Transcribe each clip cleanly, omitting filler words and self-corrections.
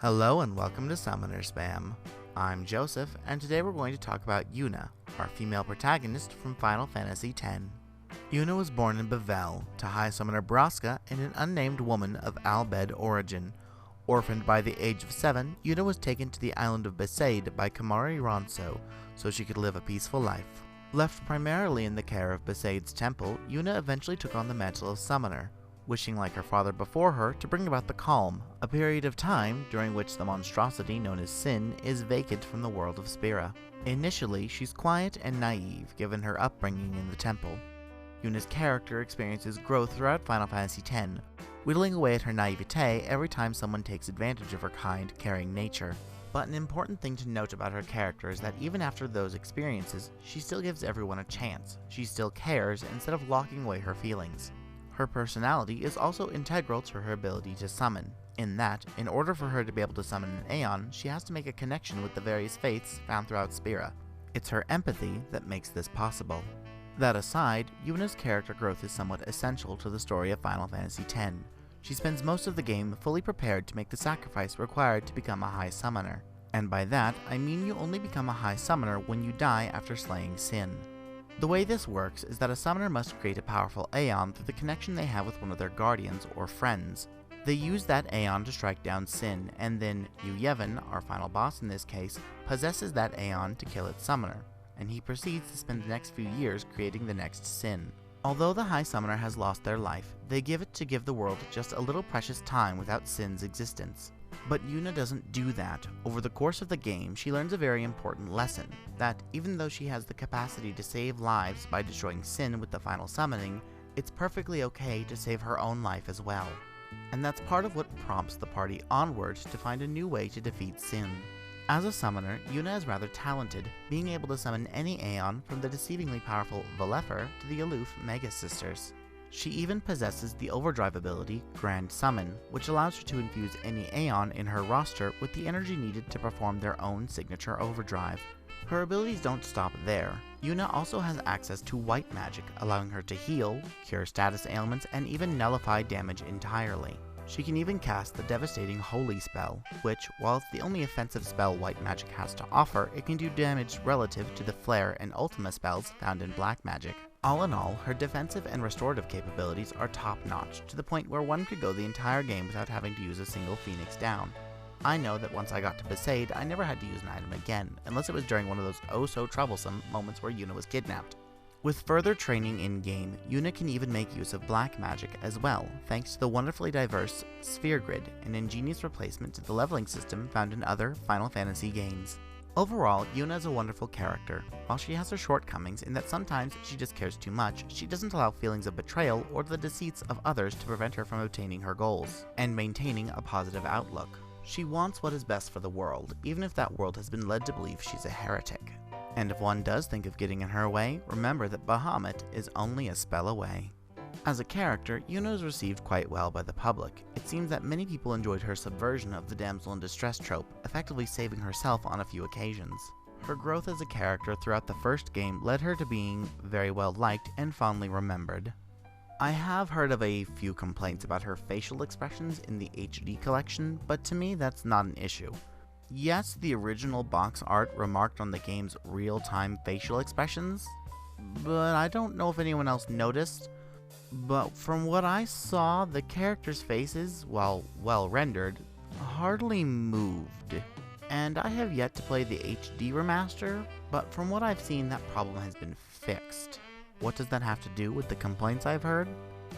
Hello and welcome to Summoner Spam. I'm Joseph, and today we're going to talk about Yuna, our female protagonist from Final Fantasy X. Yuna was born in Bavel to High Summoner Braska and an unnamed woman of Albed origin. Orphaned by the age of 7, Yuna was taken to the island of Besaid by Kamari Ronso so she could live a peaceful life. Left primarily in the care of Besaid's temple, Yuna eventually took on the mantle of Summoner, wishing like her father before her to bring about the Calm, a period of time during which the monstrosity known as Sin is vacant from the world of Spira. Initially, she's quiet and naive given her upbringing in the temple. Yuna's character experiences growth throughout Final Fantasy X, whittling away at her naivete every time someone takes advantage of her kind, caring nature. But an important thing to note about her character is that even after those experiences, she still gives everyone a chance. She still cares instead of locking away her feelings. Her personality is also integral to her ability to summon, in that, in order for her to be able to summon an aeon, she has to make a connection with the various faiths found throughout Spira. It's her empathy that makes this possible. That aside, Yuna's character growth is somewhat essential to the story of Final Fantasy X. She spends most of the game fully prepared to make the sacrifice required to become a High Summoner. And by that, I mean you only become a High Summoner when you die after slaying Sin. The way this works is that a summoner must create a powerful aeon through the connection they have with one of their guardians or friends. They use that aeon to strike down Sin, and then Yevon, our final boss in this case, possesses that aeon to kill its summoner, and he proceeds to spend the next few years creating the next Sin. Although the High Summoner has lost their life, they give it to give the world just a little precious time without Sin's existence. But Yuna doesn't do that. Over the course of the game, she learns a very important lesson, that even though she has the capacity to save lives by destroying Sin with the final summoning, it's perfectly okay to save her own life as well. And that's part of what prompts the party onward to find a new way to defeat Sin. As a summoner, Yuna is rather talented, being able to summon any aeon from the deceivingly powerful Valefer to the aloof Mega Sisters. She even possesses the overdrive ability, Grand Summon, which allows her to infuse any aeon in her roster with the energy needed to perform their own signature overdrive. Her abilities don't stop there. Yuna also has access to white magic, allowing her to heal, cure status ailments, and even nullify damage entirely. She can even cast the devastating Holy Spell, which, while it's the only offensive spell white magic has to offer, it can do damage relative to the Flare and Ultima spells found in black magic. All in all, her defensive and restorative capabilities are top-notch, to the point where one could go the entire game without having to use a single Phoenix down. I know that once I got to Besaid, I never had to use an item again, unless it was during one of those oh-so-troublesome moments where Yuna was kidnapped. With further training in-game, Yuna can even make use of black magic as well, thanks to the wonderfully diverse Sphere Grid, an ingenious replacement to the leveling system found in other Final Fantasy games. Overall, Yuna is a wonderful character. While she has her shortcomings in that sometimes she just cares too much, she doesn't allow feelings of betrayal or the deceits of others to prevent her from obtaining her goals, and maintaining a positive outlook. She wants what is best for the world, even if that world has been led to believe she's a heretic. And if one does think of getting in her way, remember that Bahamut is only a spell away. As a character, Yuna is received quite well by the public. It seems that many people enjoyed her subversion of the damsel in distress trope, effectively saving herself on a few occasions. Her growth as a character throughout the first game led her to being very well liked and fondly remembered. I have heard of a few complaints about her facial expressions in the HD collection, but to me that's not an issue. Yes, the original box art remarked on the game's real-time facial expressions, but I don't know if anyone else noticed. But from what I saw, the characters' faces, while well rendered, hardly moved. And I have yet to play the HD remaster, but from what I've seen, that problem has been fixed. What does that have to do with the complaints I've heard?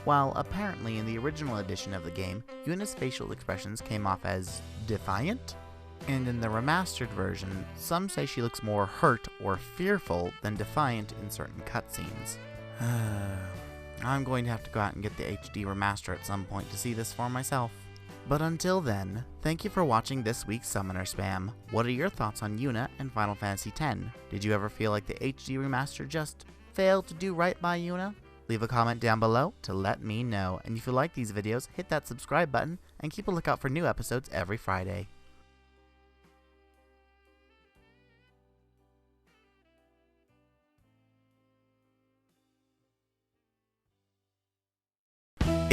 Well, apparently in the original edition of the game, Yuna's facial expressions came off as defiant, and in the remastered version, some say she looks more hurt or fearful than defiant in certain cutscenes. I'm going to have to go out and get the HD remaster at some point to see this for myself. But until then, thank you for watching this week's Summoner Spam. What are your thoughts on Yuna and Final Fantasy X? Did you ever feel like the HD remaster just failed to do right by Yuna? Leave a comment down below to let me know. And if you like these videos, hit that subscribe button and keep a lookout for new episodes every Friday.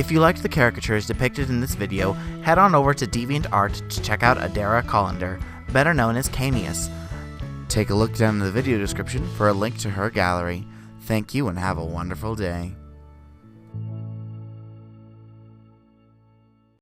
If you liked the caricatures depicted in this video, head on over to DeviantArt to check out Adara Colander, better known as Canius. Take a look down in the video description for a link to her gallery. Thank you and have a wonderful day.